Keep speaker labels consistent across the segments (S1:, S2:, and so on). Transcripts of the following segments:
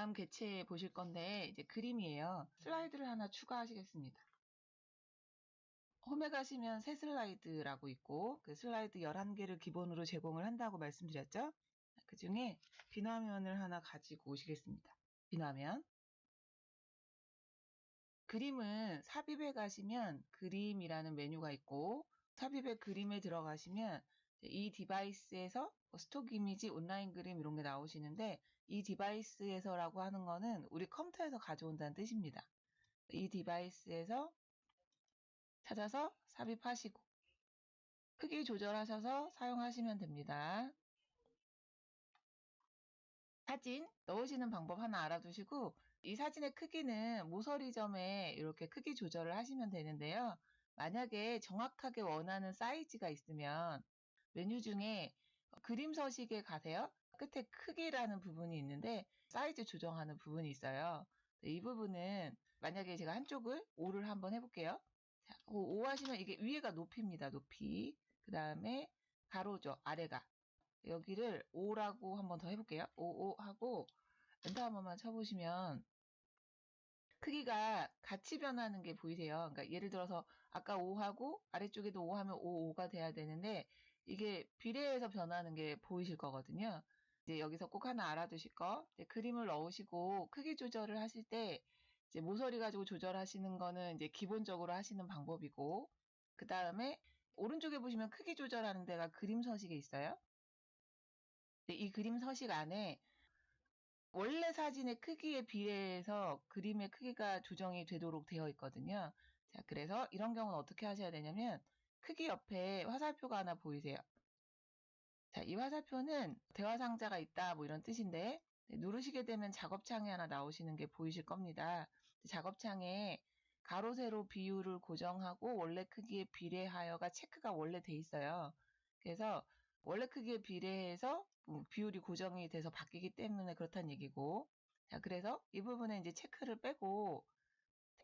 S1: 다음 개체 보실 건데 이제 그림이에요. 슬라이드를 하나 추가하시겠습니다. 홈에 가시면 새 슬라이드라고 있고 그 슬라이드 11개를 기본으로 제공을 한다고 말씀드렸죠. 그 중에 빈화면을 하나 가지고 오시겠습니다. 빈화면. 그림은 삽입에 가시면 그림이라는 메뉴가 있고 삽입의 그림에 들어가시면 이 디바이스에서 스톡 이미지, 온라인 그림 이런 게 나오시는데 이 디바이스에서라고 하는 거는 우리 컴퓨터에서 가져온다는 뜻입니다. 이 디바이스에서 찾아서 삽입하시고 크기 조절하셔서 사용하시면 됩니다. 사진 넣으시는 방법 하나 알아두시고 이 사진의 크기는 모서리점에 이렇게 크기 조절을 하시면 되는데요. 만약에 정확하게 원하는 사이즈가 있으면 메뉴 중에 그림 서식에 가세요. 끝에 크기라는 부분이 있는데 사이즈 조정하는 부분이 있어요. 이 부분은 만약에 제가 한쪽을 5를 한번 해볼게요. 자, 5 하시면 이게 위에가 높이입니다. 높이. 그 다음에 가로죠. 아래가. 여기를 5라고 한번 더 해볼게요. 5 하고 엔터 한 번만 쳐보시면 크기가 같이 변하는 게 보이세요. 그러니까 예를 들어서 아까 5하고 아래쪽에도 5 하면 5가 돼야 되는데 이게 비례해서 변하는 게 보이실 거거든요. 이제 여기서 꼭 하나 알아두실 거, 이제 그림을 넣으시고 크기 조절을 하실 때 이제 모서리 가지고 조절하시는 거는 이제 기본적으로 하시는 방법이고, 그 다음에 오른쪽에 보시면 크기 조절하는 데가 그림 서식에 있어요. 이 그림 서식 안에 원래 사진의 크기에 비례해서 그림의 크기가 조정이 되도록 되어 있거든요. 자, 그래서 이런 경우는 어떻게 하셔야 되냐면 크기 옆에 화살표가 하나 보이세요. 자, 이 화살표는 대화 상자가 있다 뭐 이런 뜻인데 누르시게 되면 작업창이 하나 나오시는 게 보이실 겁니다. 작업창에 가로 세로 비율을 고정하고 원래 크기에 비례하여가 체크가 원래 돼 있어요. 그래서 원래 크기에 비례해서 비율이 고정이 돼서 바뀌기 때문에 그렇다는 얘기고, 자, 그래서 이 부분에 이제 체크를 빼고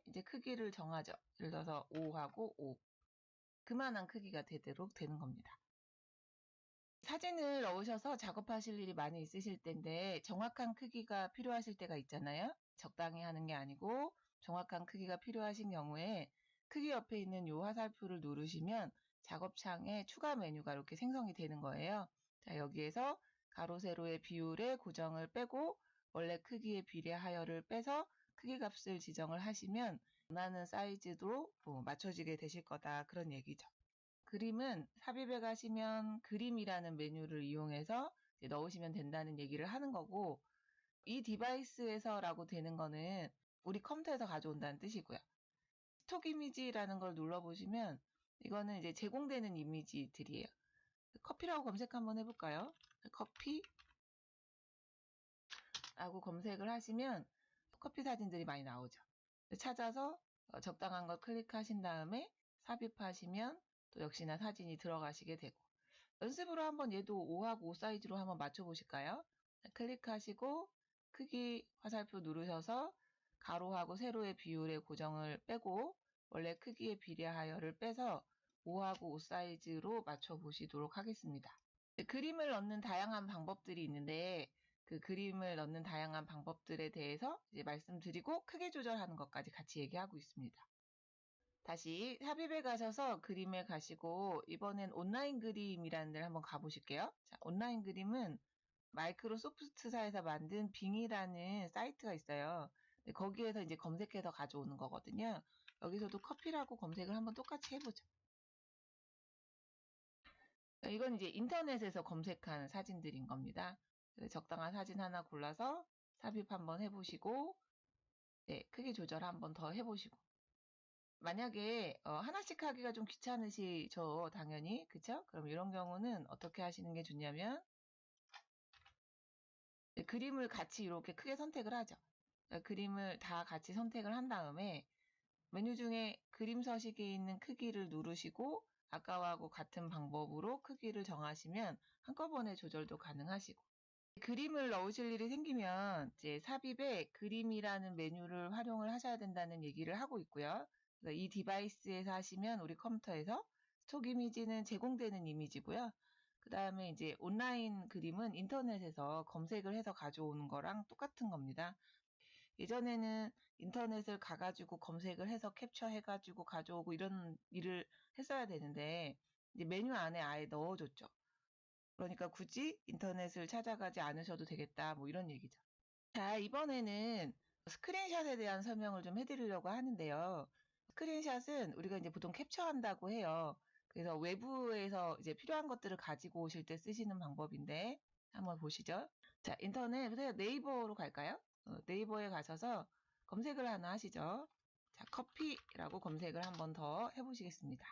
S1: 이제 크기를 정하죠. 예를 들어서 5하고 5. 그만한 크기가 되도록 되는 겁니다. 사진을 넣으셔서 작업하실 일이 많이 있으실 텐데 정확한 크기가 필요하실 때가 있잖아요. 적당히 하는 게 아니고 정확한 크기가 필요하신 경우에 크기 옆에 있는 이 화살표를 누르시면 작업창에 추가 메뉴가 이렇게 생성이 되는 거예요. 자, 여기에서 가로 세로의 비율의 고정을 빼고 원래 크기에 비례하여를 빼서 크기 값을 지정을 하시면 원하는 사이즈로 맞춰지게 되실 거다, 그런 얘기죠. 그림은 삽입에 가시면 그림이라는 메뉴를 이용해서 넣으시면 된다는 얘기를 하는 거고, 이 디바이스에서라고 되는 거는 우리 컴퓨터에서 가져온다는 뜻이고요. 스톡 이미지라는 걸 눌러보시면 이거는 이제 제공되는 이미지들이에요. 커피라고 검색 한번 해볼까요? 커피 라고 검색을 하시면 커피 사진들이 많이 나오죠. 찾아서 적당한 걸 클릭하신 다음에 삽입하시면 또 역시나 사진이 들어가시게 되고, 연습으로 한번 얘도 5하고 5 사이즈로 한번 맞춰보실까요? 클릭하시고 크기 화살표 누르셔서 가로하고 세로의 비율의 고정을 빼고 원래 크기에 비례하여를 빼서 5하고 5 사이즈로 맞춰보시도록 하겠습니다. 그림을 넣는 다양한 방법들이 있는데 그 그림을 넣는 다양한 방법들에 대해서 이제 말씀드리고 크기 조절하는 것까지 같이 얘기하고 있습니다. 다시 삽입에 가셔서 그림에 가시고 이번엔 온라인 그림이라는 데를 한번 가보실게요. 자, 온라인 그림은 마이크로소프트사에서 만든 빙이라는 사이트가 있어요. 거기에서 이제 검색해서 가져오는 거거든요. 여기서도 커피라고 검색을 한번 똑같이 해보죠. 이건 이제 인터넷에서 검색한 사진들인 겁니다. 적당한 사진 하나 골라서 삽입 한번 해보시고, 네, 크기 조절 한번 더 해보시고. 만약에 하나씩 하기가 좀 귀찮으시죠, 당연히. 그쵸? 그럼 이런 경우는 어떻게 하시는 게 좋냐면 그림을 같이 이렇게 크게 선택을 하죠. 그림을 다 같이 선택을 한 다음에 메뉴 중에 그림 서식에 있는 크기를 누르시고 아까하고 같은 방법으로 크기를 정하시면 한꺼번에 조절도 가능하시고, 그림을 넣으실 일이 생기면 이제 삽입에 그림이라는 메뉴를 활용을 하셔야 된다는 얘기를 하고 있고요. 이 디바이스에서 하시면 우리 컴퓨터에서 스톡 이미지는 제공되는 이미지고요. 그 다음에 이제 온라인 그림은 인터넷에서 검색을 해서 가져오는 거랑 똑같은 겁니다. 예전에는 인터넷을 가가지고 검색을 해서 캡처해가지고 가져오고 이런 일을 했어야 되는데 이제 메뉴 안에 아예 넣어줬죠. 그러니까 굳이 인터넷을 찾아가지 않으셔도 되겠다, 뭐 이런 얘기죠. 자, 이번에는 스크린샷에 대한 설명을 좀 해드리려고 하는데요. 스크린샷은 우리가 이제 보통 캡처한다고 해요. 그래서 외부에서 이제 필요한 것들을 가지고 오실 때 쓰시는 방법인데 한번 보시죠. 자, 인터넷 네이버로 갈까요? 네이버에 가셔서 검색을 하나 하시죠. 자, 커피라고 검색을 한번 더 해보시겠습니다.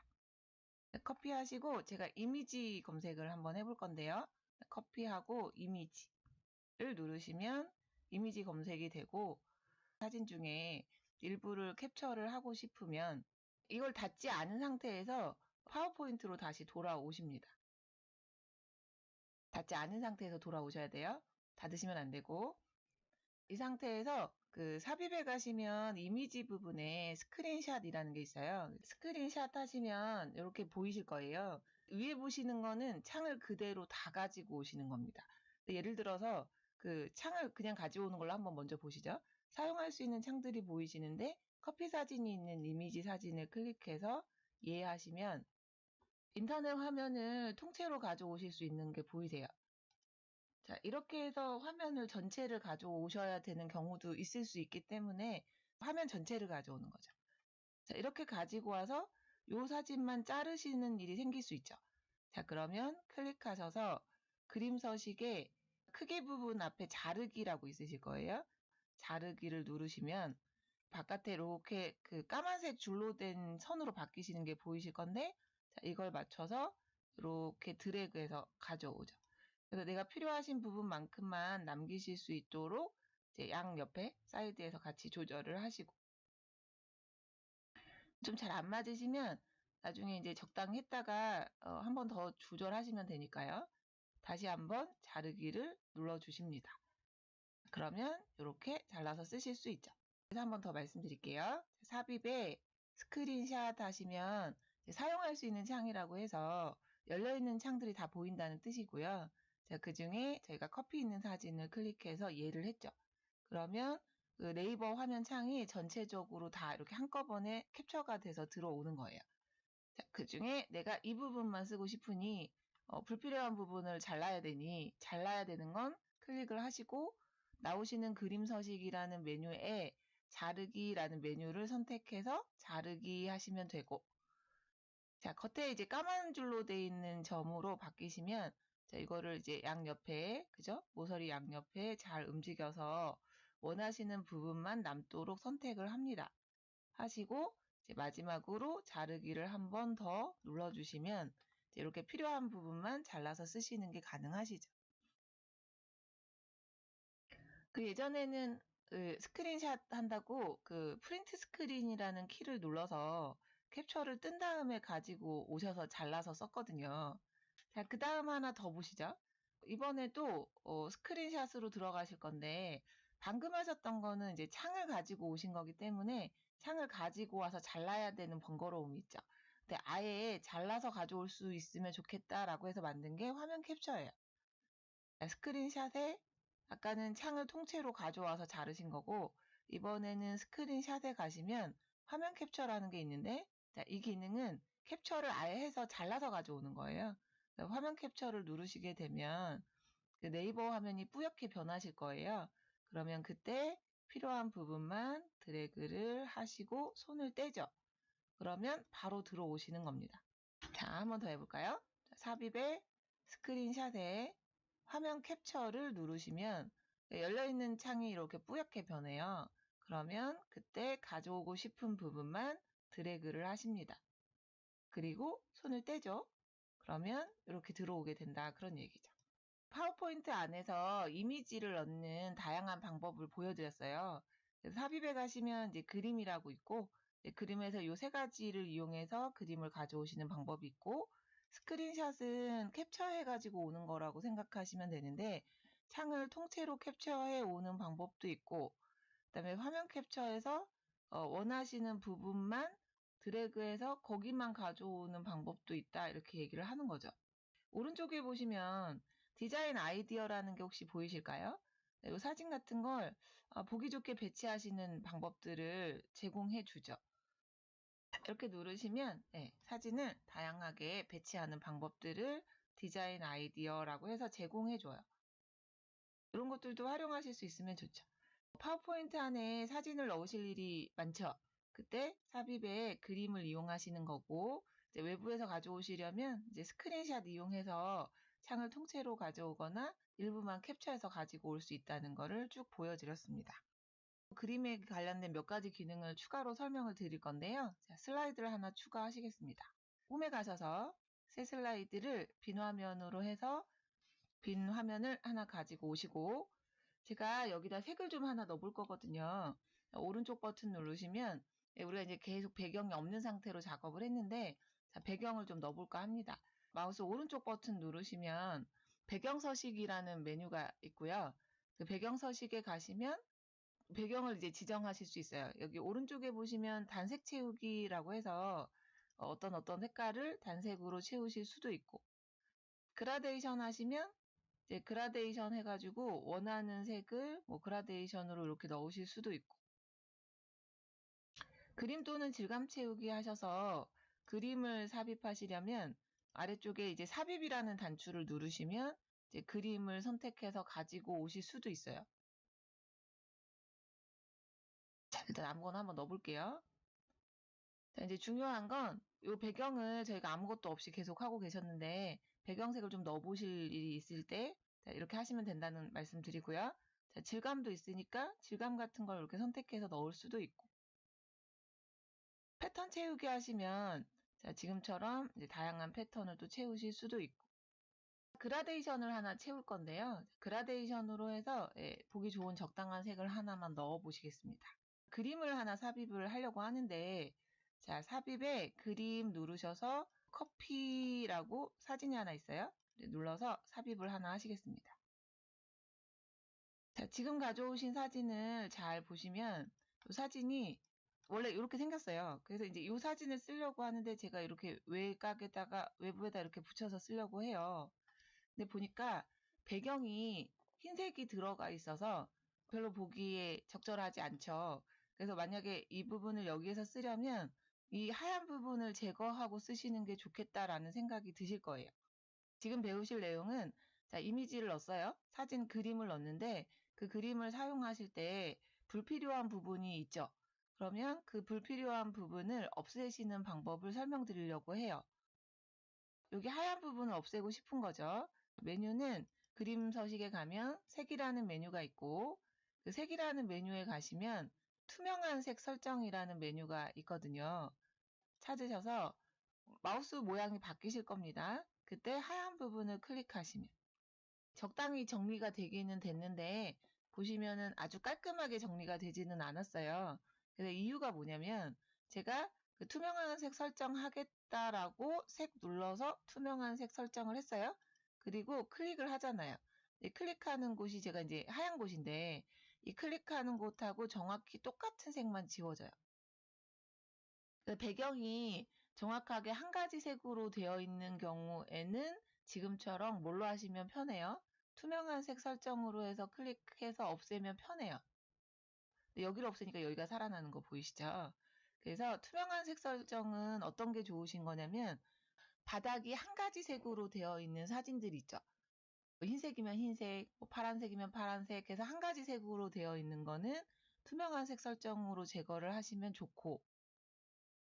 S1: 커피 하시고 제가 이미지 검색을 한번 해볼 건데요. 커피하고 이미지를 누르시면 이미지 검색이 되고 사진 중에 일부를 캡처를 하고 싶으면 이걸 닫지 않은 상태에서 파워포인트로 다시 돌아오십니다. 닫지 않은 상태에서 돌아오셔야 돼요. 닫으시면 안 되고 이 상태에서 그 삽입에 가시면 이미지 부분에 스크린샷이라는 게 있어요. 스크린샷 하시면 이렇게 보이실 거예요. 위에 보시는 거는 창을 그대로 다 가지고 오시는 겁니다. 예를 들어서 그 창을 그냥 가져오는 걸로 한번 먼저 보시죠. 사용할 수 있는 창들이 보이시는데 커피 사진이 있는 이미지 사진을 클릭해서 이해하시면 인터넷 화면을 통째로 가져오실 수 있는 게 보이세요. 자, 이렇게 해서 화면을 전체를 가져오셔야 되는 경우도 있을 수 있기 때문에 화면 전체를 가져오는 거죠. 자, 이렇게 가지고 와서 요 사진만 자르시는 일이 생길 수 있죠. 자, 그러면 클릭하셔서 그림 서식에 크기 부분 앞에 자르기라고 있으실 거예요. 자르기를 누르시면 바깥에 이렇게 그 까만색 줄로 된 선으로 바뀌시는 게 보이실 건데, 자, 이걸 맞춰서 이렇게 드래그해서 가져오죠. 그래서 내가 필요하신 부분만큼만 남기실 수 있도록 이제 양 옆에 사이드에서 같이 조절을 하시고 좀 잘 안 맞으시면 나중에 이제 적당히 했다가 한 번 더 조절하시면 되니까요. 다시 한번 자르기를 눌러주십니다. 그러면 이렇게 잘라서 쓰실 수 있죠. 그래서 한 번 더 말씀드릴게요. 삽입에 스크린샷 하시면 사용할 수 있는 창이라고 해서 열려있는 창들이 다 보인다는 뜻이고요. 자, 그 중에 저희가 커피 있는 사진을 클릭해서 예를 했죠. 그러면 그 네이버 화면 창이 전체적으로 다 이렇게 한꺼번에 캡처가 돼서 들어오는 거예요. 자, 그 중에 내가 이 부분만 쓰고 싶으니 불필요한 부분을 잘라야 되니 잘라야 되는 건 클릭을 하시고 나오시는 그림 서식이라는 메뉴에 자르기라는 메뉴를 선택해서 자르기 하시면 되고 자, 겉에 이제 까만 줄로 되어 있는 점으로 바뀌시면 자, 이거를 이제 양옆에 그죠? 모서리 양옆에 잘 움직여서 원하시는 부분만 남도록 선택을 합니다. 하시고 이제 마지막으로 자르기를 한 번 더 눌러주시면 이렇게 필요한 부분만 잘라서 쓰시는 게 가능하시죠. 그 예전에는 그 스크린샷 한다고 그 프린트 스크린이라는 키를 눌러서 캡처를 뜬 다음에 가지고 오셔서 잘라서 썼거든요. 자, 그 다음 하나 더 보시죠. 이번에도 스크린샷으로 들어가실 건데 방금 하셨던 거는 이제 창을 가지고 오신 거기 때문에 창을 가지고 와서 잘라야 되는 번거로움이 있죠. 근데 아예 잘라서 가져올 수 있으면 좋겠다라고 해서 만든 게 화면 캡처예요. 스크린샷에 아까는 창을 통째로 가져와서 자르신 거고 이번에는 스크린샷에 가시면 화면 캡처라는 게 있는데 자, 이 기능은 캡처를 아예 해서 잘라서 가져오는 거예요. 화면 캡처를 누르시게 되면 그 네이버 화면이 뿌옇게 변하실 거예요. 그러면 그때 필요한 부분만 드래그를 하시고 손을 떼죠. 그러면 바로 들어오시는 겁니다. 자, 한번 더 해볼까요? 삽입에 스크린샷에 화면 캡처를 누르시면 열려있는 창이 이렇게 뿌옇게 변해요. 그러면 그때 가져오고 싶은 부분만 드래그를 하십니다. 그리고 손을 떼죠. 그러면 이렇게 들어오게 된다. 그런 얘기죠. 파워포인트 안에서 이미지를 넣는 다양한 방법을 보여드렸어요. 그래서 삽입에 가시면 이제 그림이라고 있고, 그림에서 이 세 가지를 이용해서 그림을 가져오시는 방법이 있고, 스크린샷은 캡처해가지고 오는 거라고 생각하시면 되는데, 창을 통째로 캡처해 오는 방법도 있고, 그다음에 화면 캡처해서 원하시는 부분만 드래그해서 거기만 가져오는 방법도 있다. 이렇게 얘기를 하는 거죠. 오른쪽에 보시면 디자인 아이디어라는 게 혹시 보이실까요? 이 사진 같은 걸 보기 좋게 배치하시는 방법들을 제공해 주죠. 이렇게 누르시면 사진을 다양하게 배치하는 방법들을 디자인 아이디어라고 해서 제공해 줘요. 이런 것들도 활용하실 수 있으면 좋죠. 파워포인트 안에 사진을 넣으실 일이 많죠. 그때 삽입에 그림을 이용하시는 거고, 이제 외부에서 가져오시려면 이제 스크린샷 이용해서 창을 통째로 가져오거나 일부만 캡처해서 가지고 올 수 있다는 거를 쭉 보여드렸습니다. 그림에 관련된 몇 가지 기능을 추가로 설명을 드릴 건데요. 자, 슬라이드를 하나 추가하시겠습니다. 홈에 가셔서 새 슬라이드를 빈 화면으로 해서 빈 화면을 하나 가지고 오시고, 제가 여기다 색을 좀 하나 넣어볼 거거든요. 오른쪽 버튼 누르시면 우리가 이제 계속 배경이 없는 상태로 작업을 했는데, 자, 배경을 좀 넣어볼까 합니다. 마우스 오른쪽 버튼 누르시면 배경 서식이라는 메뉴가 있고요. 그 배경 서식에 가시면 배경을 이제 지정하실 수 있어요. 여기 오른쪽에 보시면 단색 채우기라고 해서 어떤 색깔을 단색으로 채우실 수도 있고, 그라데이션 하시면 이제 그라데이션 해가지고 원하는 색을 그라데이션으로 이렇게 넣으실 수도 있고, 그림 또는 질감 채우기 하셔서 그림을 삽입하시려면 아래쪽에 이제 삽입이라는 단추를 누르시면 이제 그림을 선택해서 가지고 오실 수도 있어요. 자, 일단 아무거나 한번 넣어볼게요. 자, 이제 중요한 건 이 배경을 저희가 아무것도 없이 계속 하고 계셨는데 배경색을 좀 넣어보실 일이 있을 때 이렇게 하시면 된다는 말씀 드리고요. 자, 질감도 있으니까 질감 같은 걸 이렇게 선택해서 넣을 수도 있고, 패턴 채우기 하시면 자, 지금처럼 이제 다양한 패턴을 또 채우실 수도 있고, 그라데이션을 하나 채울 건데요. 그라데이션으로 해서 보기 좋은 적당한 색을 하나만 넣어 보시겠습니다. 그림을 하나 삽입을 하려고 하는데, 자, 삽입에 그림 누르셔서 커피라고 사진이 하나 있어요. 눌러서 삽입을 하나 하시겠습니다. 자, 지금 가져오신 사진을 잘 보시면 이 사진이 원래 이렇게 생겼어요. 그래서 이제 이 사진을 쓰려고 하는데 제가 이렇게 외곽에다가 외부에다 이렇게 붙여서 쓰려고 해요. 근데 보니까 배경이 흰색이 들어가 있어서 별로 보기에 적절하지 않죠. 그래서 만약에 이 부분을 여기에서 쓰려면 이 하얀 부분을 제거하고 쓰시는 게 좋겠다라는 생각이 드실 거예요. 지금 배우실 내용은 자, 이미지를 넣었어요. 사진 그림을 넣었는데 그 그림을 사용하실 때 불필요한 부분이 있죠. 그러면 그 불필요한 부분을 없애시는 방법을 설명드리려고 해요. 여기 하얀 부분을 없애고 싶은 거죠. 메뉴는 그림 서식에 가면 색이라는 메뉴가 있고, 그 색이라는 메뉴에 가시면 투명한 색 설정이라는 메뉴가 있거든요. 찾으셔서 마우스 모양이 바뀌실 겁니다. 그때 하얀 부분을 클릭하시면 적당히 정리가 되기는 됐는데 보시면은 아주 깔끔하게 정리가 되지는 않았어요. 그래서 이유가 뭐냐면 제가 그 투명한 색 설정하겠다라고 색 눌러서 투명한 색 설정을 했어요. 그리고 클릭을 하잖아요. 클릭하는 곳이 제가 이제 하얀 곳인데 이 클릭하는 곳하고 정확히 똑같은 색만 지워져요. 배경이 정확하게 한 가지 색으로 되어 있는 경우에는 지금처럼 뭘로 하시면 편해요? 투명한 색 설정으로 해서 클릭해서 없애면 편해요. 여기를 없애니까 여기가 살아나는 거 보이시죠? 그래서 투명한 색 설정은 어떤 게 좋으신 거냐면 바닥이 한 가지 색으로 되어 있는 사진들이 있죠. 흰색이면 흰색, 파란색이면 파란색 해서 한 가지 색으로 되어 있는 거는 투명한 색 설정으로 제거를 하시면 좋고,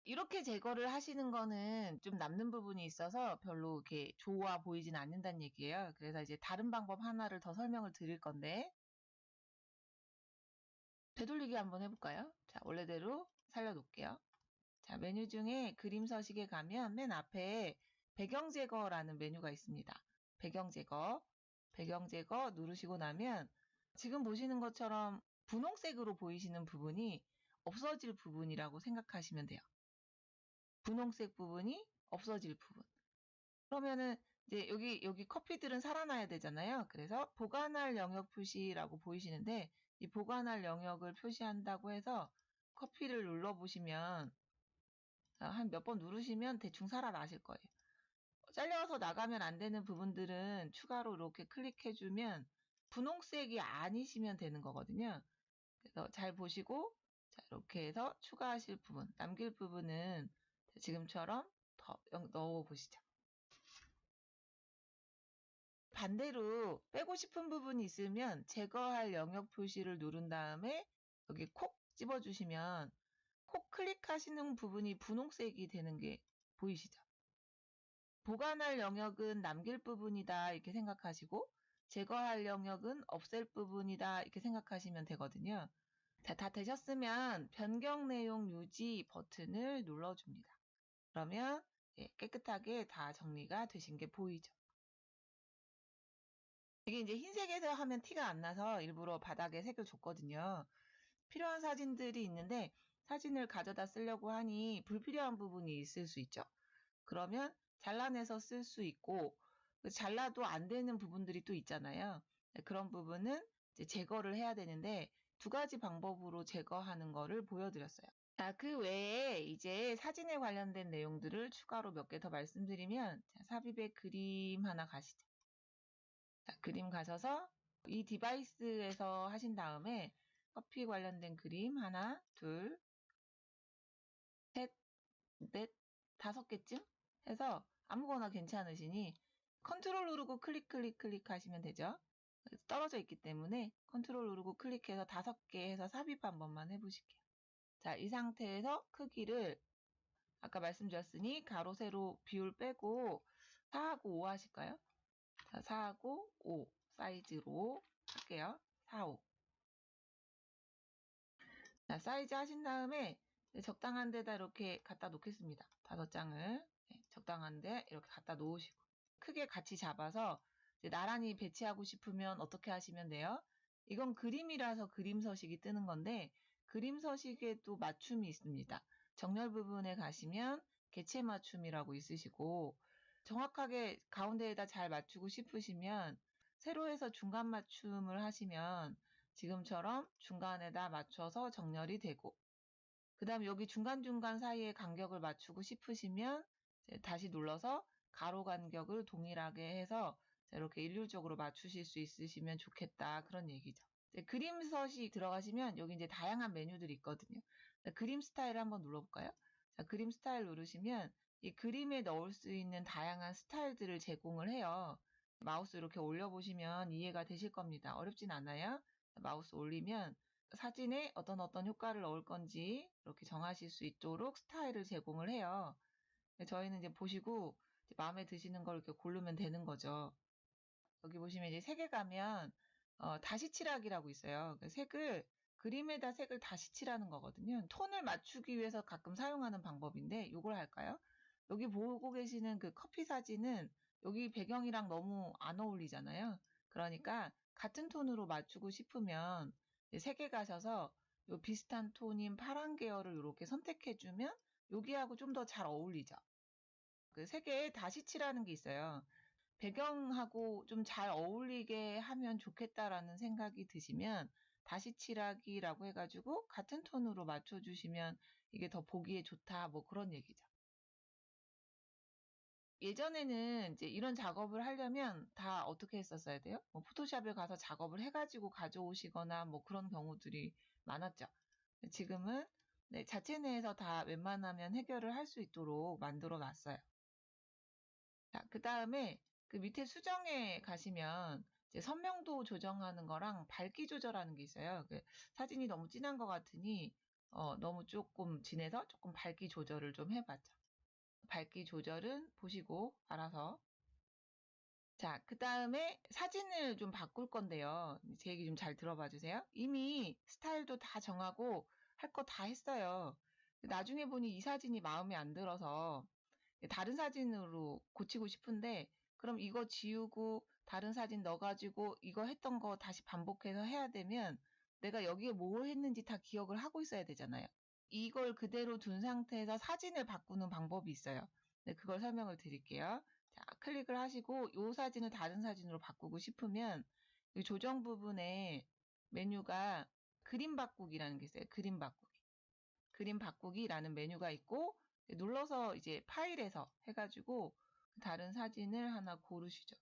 S1: 이렇게 제거를 하시는 거는 좀 남는 부분이 있어서 별로 이렇게 좋아 보이진 않는다는 얘기예요. 그래서 이제 다른 방법 하나를 더 설명을 드릴 건데, 되돌리기 한번 해볼까요? 자, 원래대로 살려놓을게요. 자, 메뉴 중에 그림 서식에 가면 맨 앞에 배경 제거라는 메뉴가 있습니다. 배경 제거, 배경 제거 누르시고 나면 지금 보시는 것처럼 분홍색으로 보이시는 부분이 없어질 부분이라고 생각하시면 돼요. 분홍색 부분이 없어질 부분. 그러면은 이제 여기 커피들은 살아나야 되잖아요. 그래서 보관할 영역 표시라고 보이시는데 이 보관할 영역을 표시한다고 해서 커피를 눌러보시면 한 몇 번 누르시면 대충 살아나실 거예요. 잘려서 나가면 안 되는 부분들은 추가로 이렇게 클릭해주면 분홍색이 아니시면 되는 거거든요. 그래서 잘 보시고, 자, 이렇게 해서 추가하실 부분, 남길 부분은 지금처럼 더 넣어 보시죠. 반대로 빼고 싶은 부분이 있으면 제거할 영역 표시를 누른 다음에 여기 콕 집어주시면 콕 클릭하시는 부분이 분홍색이 되는 게 보이시죠? 보관할 영역은 남길 부분이다 이렇게 생각하시고 제거할 영역은 없앨 부분이다 이렇게 생각하시면 되거든요. 자, 다 되셨으면 변경 내용 유지 버튼을 눌러줍니다. 그러면 깨끗하게 다 정리가 되신 게 보이죠. 이게 이제 흰색에서 하면 티가 안 나서 일부러 바닥에 색을 줬거든요. 필요한 사진들이 있는데 사진을 가져다 쓰려고 하니 불필요한 부분이 있을 수 있죠. 그러면 잘라내서 쓸 수 있고 잘라도 안 되는 부분들이 또 있잖아요. 그런 부분은 이제 제거를 해야 되는데 두 가지 방법으로 제거하는 거를 보여드렸어요. 자, 그 외에 이제 사진에 관련된 내용들을 추가로 몇 개 더 말씀드리면 자, 삽입의 그림 하나 가시죠. 자, 그림 가셔서 이 디바이스에서 하신 다음에 커피 관련된 그림 하나, 둘, 셋, 넷, 5개쯤 해서 아무거나 괜찮으시니 컨트롤 누르고 클릭 하시면 되죠. 떨어져 있기 때문에 컨트롤 누르고 클릭해서 5개 해서 삽입 한 번만 해보실게요. 자, 이 상태에서 크기를 아까 말씀드렸으니 가로 세로 비율 빼고 4하고 5 하실까요? 자, 4하고 5 사이즈로 할게요. 4, 5. 자, 사이즈 하신 다음에 적당한 데다 이렇게 갖다 놓겠습니다. 5장을 적당한 데 이렇게 갖다 놓으시고 크게 같이 잡아서 나란히 배치하고 싶으면 어떻게 하시면 돼요? 이건 그림이라서 그림 서식이 뜨는 건데 그림 서식에도 맞춤이 있습니다. 정렬 부분에 가시면 개체 맞춤이라고 있으시고 정확하게 가운데에다 잘 맞추고 싶으시면 세로에서 중간 맞춤을 하시면 지금처럼 중간에다 맞춰서 정렬이 되고 그 다음 여기 중간중간 사이에 간격을 맞추고 싶으시면 다시 눌러서 가로 간격을 동일하게 해서 이렇게 일률적으로 맞추실 수 있으시면 좋겠다 그런 얘기죠. 그림 서식 들어가시면 여기 이제 다양한 메뉴들이 있거든요. 그림 스타일 한번 눌러볼까요? 자, 그림 스타일 누르시면 이 그림에 넣을 수 있는 다양한 스타일들을 제공을 해요. 마우스 이렇게 올려보시면 이해가 되실 겁니다. 어렵진 않아요. 마우스 올리면 사진에 어떤 효과를 넣을 건지 이렇게 정하실 수 있도록 스타일을 제공을 해요. 저희는 이제 보시고 이제 마음에 드시는 걸 이렇게 고르면 되는 거죠. 여기 보시면 이제 색에 가면 다시 칠하기라고 있어요. 그림에다 색을 다시 칠하는 거거든요. 톤을 맞추기 위해서 가끔 사용하는 방법인데 이걸 할까요? 여기 보고 계시는 그 커피 사진은 여기 배경이랑 너무 안 어울리잖아요. 그러니까 같은 톤으로 맞추고 싶으면 색에 가셔서 요 비슷한 톤인 파란 계열을 이렇게 선택해주면 여기하고 좀 더 잘 어울리죠. 그 색에 다시 칠하는 게 있어요. 배경하고 좀 잘 어울리게 하면 좋겠다라는 생각이 드시면 다시 칠하기라고 해가지고 같은 톤으로 맞춰주시면 이게 더 보기에 좋다 뭐 그런 얘기죠. 예전에는 이제 이런 작업을 하려면 다 어떻게 했었어야 돼요? 뭐 포토샵에 가서 작업을 해가지고 가져오시거나 뭐 그런 경우들이 많았죠. 지금은 자체 내에서 다 웬만하면 해결을 할 수 있도록 만들어 놨어요. 자, 그 다음에 그 밑에 수정에 가시면 이제 선명도 조정하는 거랑 밝기 조절하는 게 있어요. 사진이 너무 진한 것 같으니 너무 조금 진해서 조금 밝기 조절을 좀 해봤죠. 밝기 조절은 보시고 알아서. 자, 그 다음에 사진을 좀 바꿀 건데요. 제 얘기 좀 잘 들어봐 주세요. 이미 스타일도 다 정하고 할 거 다 했어요. 나중에 보니 이 사진이 마음에 안 들어서 다른 사진으로 고치고 싶은데 그럼 이거 지우고 다른 사진 넣어가지고 이거 했던 거 다시 반복해서 해야 되면 내가 여기에 뭘 했는지 다 기억을 하고 있어야 되잖아요. 이걸 그대로 둔 상태에서 사진을 바꾸는 방법이 있어요. 네, 그걸 설명을 드릴게요. 자, 클릭을 하시고 이 사진을 다른 사진으로 바꾸고 싶으면 이 조정 부분에 메뉴가 그림 바꾸기라는 게 있어요. 그림 바꾸기. 그림 바꾸기라는 메뉴가 있고 눌러서 이제 파일에서 해가지고 다른 사진을 하나 고르시죠.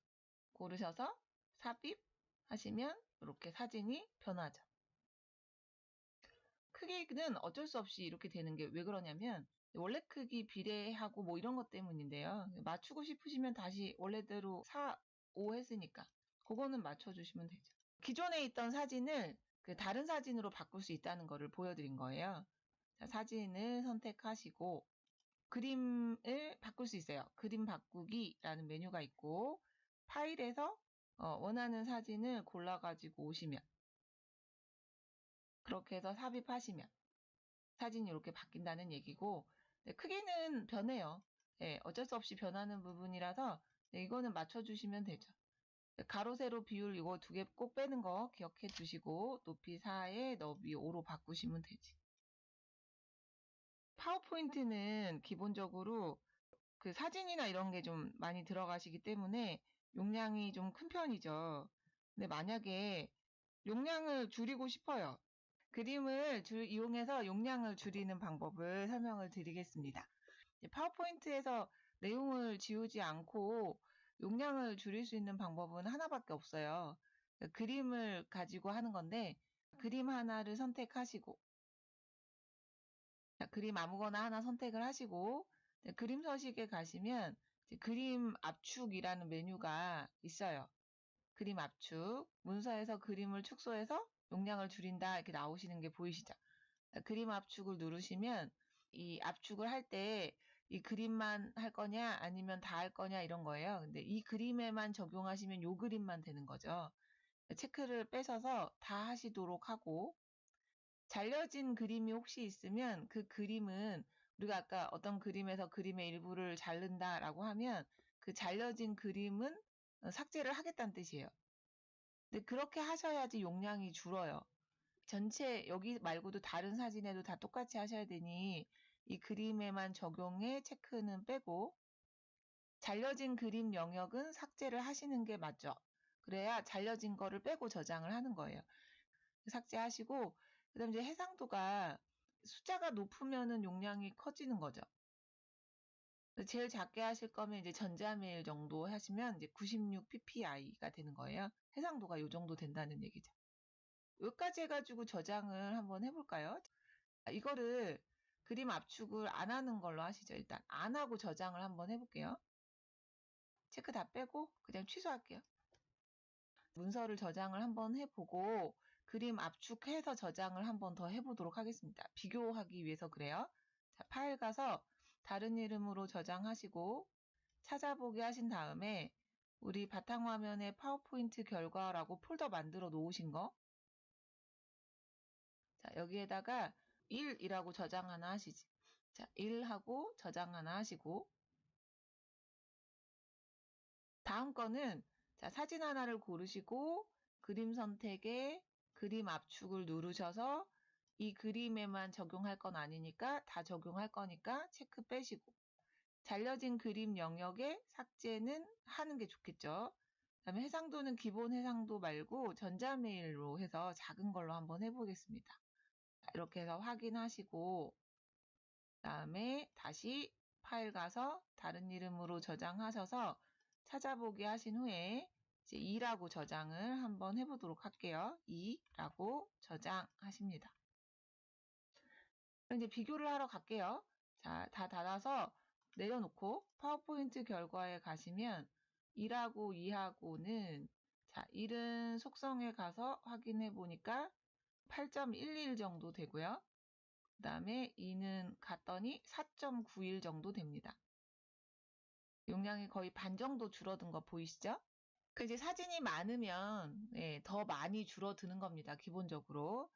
S1: 고르셔서 삽입하시면 이렇게 사진이 변하죠. 크기는 어쩔 수 없이 이렇게 되는 게 왜 그러냐면 원래 크기 비례하고 뭐 이런 것 때문인데요. 맞추고 싶으시면 다시 원래대로 4, 5 했으니까 그거는 맞춰주시면 되죠. 기존에 있던 사진을 그 다른 사진으로 바꿀 수 있다는 거를 보여드린 거예요. 자, 사진을 선택하시고 그림을 바꿀 수 있어요. 그림 바꾸기라는 메뉴가 있고 파일에서 원하는 사진을 골라가지고 오시면 그렇게 해서 삽입하시면 사진이 이렇게 바뀐다는 얘기고 네, 크기는 변해요. 네, 어쩔 수 없이 변하는 부분이라서 네, 이거는 맞춰주시면 되죠. 가로 세로 비율 이거 2개 꼭 빼는 거 기억해 두시고 높이 4에 너비 5로 바꾸시면 되지. 파워포인트는 기본적으로 그 사진이나 이런 게 좀 많이 들어가시기 때문에 용량이 좀 큰 편이죠. 근데 만약에 용량을 줄이고 싶어요. 그림을 이용해서 용량을 줄이는 방법을 설명을 드리겠습니다. 파워포인트에서 내용을 지우지 않고 용량을 줄일 수 있는 방법은 하나밖에 없어요. 그림을 가지고 하는 건데 그림 하나를 선택하시고 그림 아무거나 하나 선택을 하시고 그림 서식에 가시면 그림 압축이라는 메뉴가 있어요. 그림 압축 문서에서 그림을 축소해서 용량을 줄인다 이렇게 나오시는 게 보이시죠? 그림 압축을 누르시면 이 압축을 할 때 이 그림만 할 거냐 아니면 다 할 거냐 이런 거예요. 근데 이 그림에만 적용하시면 요 그림만 되는 거죠. 체크를 빼셔서 다 하시도록 하고 잘려진 그림이 혹시 있으면 그 그림은 우리가 아까 어떤 그림에서 그림의 일부를 자른다라고 하면 그 잘려진 그림은 삭제를 하겠다는 뜻이에요. 근데 그렇게 하셔야지 용량이 줄어요. 전체 여기 말고도 다른 사진에도 다 똑같이 하셔야 되니 이 그림에만 적용해 체크는 빼고 잘려진 그림 영역은 삭제를 하시는 게 맞죠. 그래야 잘려진 거를 빼고 저장을 하는 거예요. 삭제하시고 그다음 이제 해상도가 숫자가 높으면은 용량이 커지는 거죠. 제일 작게 하실 거면 이제 전자메일 정도 하시면 이제 96 ppi가 되는 거예요. 해상도가 이 정도 된다는 얘기죠. 여기까지 해가지고 저장을 한번 해볼까요? 이거를 그림 압축을 안 하는 걸로 하시죠. 일단 안 하고 저장을 한번 해볼게요. 체크 다 빼고 그냥 취소할게요. 문서를 저장을 한번 해보고 그림 압축해서 저장을 한번 더 해보도록 하겠습니다. 비교하기 위해서 그래요. 자, 파일 가서 다른 이름으로 저장하시고 찾아보기 하신 다음에 우리 바탕화면에 파워포인트 결과라고 폴더 만들어 놓으신 거 자, 여기에다가 1이라고 저장 하나 하시지. 자, 1하고 저장 하나 하시고 다음 거는 자, 사진 하나를 고르시고 그림 선택에 그림 압축을 누르셔서 이 그림에만 적용할 건 아니니까 다 적용할 거니까 체크 빼시고 잘려진 그림 영역에 삭제는 하는 게 좋겠죠. 그다음에 해상도는 기본 해상도 말고 전자메일로 해서 작은 걸로 한번 해보겠습니다. 이렇게 해서 확인하시고 그다음에 다시 파일 가서 다른 이름으로 저장하셔서 찾아보기 하신 후에 이제 2라고 저장을 한번 해보도록 할게요. 2라고 저장하십니다. 그럼 이제 비교를 하러 갈게요. 자, 다 닫아서 내려놓고 파워포인트 결과에 가시면 1하고 2하고는 자, 1은 속성에 가서 확인해 보니까 8.11 정도 되고요. 그 다음에 2는 갔더니 4.91 정도 됩니다. 용량이 거의 반 정도 줄어든 거 보이시죠? 그 이제 사진이 많으면 더 많이 줄어드는 겁니다. 기본적으로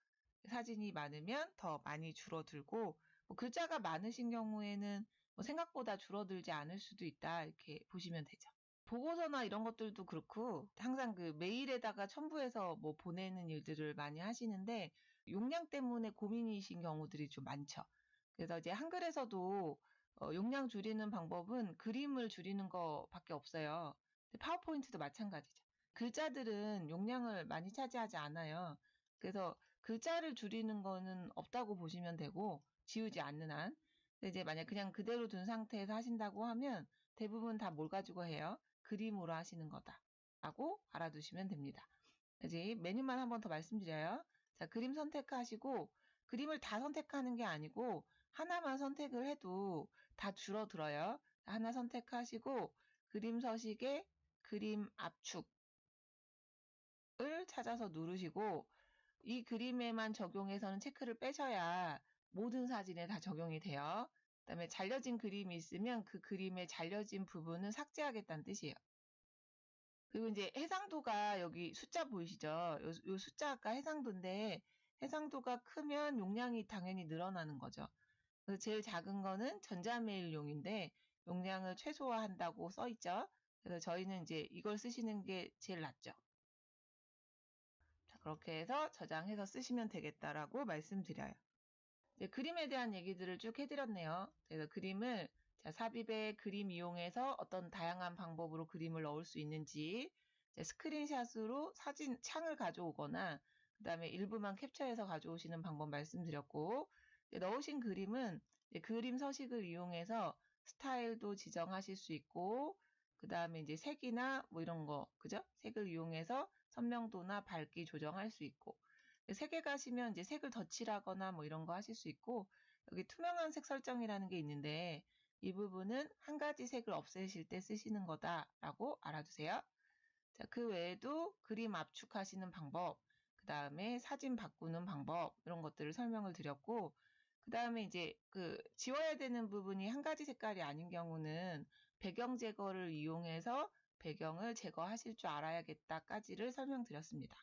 S1: 사진이 많으면 더 많이 줄어들고 뭐 글자가 많으신 경우에는 뭐 생각보다 줄어들지 않을 수도 있다 이렇게 보시면 되죠. 보고서나 이런 것들도 그렇고 항상 그 메일에다가 첨부해서 뭐 보내는 일들을 많이 하시는데 용량 때문에 고민이신 경우들이 좀 많죠. 그래서 이제 한글에서도 용량 줄이는 방법은 그림을 줄이는 거밖에 없어요. 파워포인트도 마찬가지죠. 글자들은 용량을 많이 차지하지 않아요. 그래서 글자를 줄이는 거는 없다고 보시면 되고 지우지 않는 한. 근데 이제 만약 그냥 그대로 둔 상태에서 하신다고 하면 대부분 다 뭘 가지고 해요? 그림으로 하시는 거다 라고 알아두시면 됩니다. 이제 메뉴만 한 번 더 말씀드려요. 자, 그림 선택하시고 그림을 다 선택하는 게 아니고 하나만 선택을 해도 다 줄어들어요. 하나 선택하시고 그림 서식에 그림 압축을 찾아서 누르시고 이 그림에만 적용해서는 체크를 빼셔야 모든 사진에 다 적용이 돼요. 그 다음에 잘려진 그림이 있으면 그 그림의 잘려진 부분은 삭제하겠다는 뜻이에요. 그리고 이제 해상도가 여기 숫자 보이시죠? 요 숫자가 해상도인데 해상도가 크면 용량이 당연히 늘어나는 거죠. 그래서 제일 작은 거는 전자메일용인데 용량을 최소화한다고 써 있죠. 그래서 저희는 이제 이걸 쓰시는 게 제일 낫죠. 자, 그렇게 해서 저장해서 쓰시면 되겠다라고 말씀드려요. 이제 그림에 대한 얘기들을 쭉 해드렸네요. 그래서 그림을 삽입의 그림 이용해서 어떤 다양한 방법으로 그림을 넣을 수 있는지 스크린샷으로 사진 창을 가져오거나 그 다음에 일부만 캡처해서 가져오시는 방법 말씀드렸고 넣으신 그림은 그림 서식을 이용해서 스타일도 지정하실 수 있고 그 다음에 이제 색이나 뭐 이런 거 그죠? 색을 이용해서 선명도나 밝기 조정할 수 있고 색에 가시면 이제 색을 덧칠하거나 뭐 이런 거 하실 수 있고 여기 투명한 색 설정이라는 게 있는데 이 부분은 한 가지 색을 없애실 때 쓰시는 거다라고 알아두세요. 자, 그 외에도 그림 압축하시는 방법, 그 다음에 사진 바꾸는 방법 이런 것들을 설명을 드렸고 그 다음에 이제 그 지워야 되는 부분이 한 가지 색깔이 아닌 경우는 배경 제거를 이용해서 배경을 제거하실 줄 알아야겠다까지를 설명드렸습니다.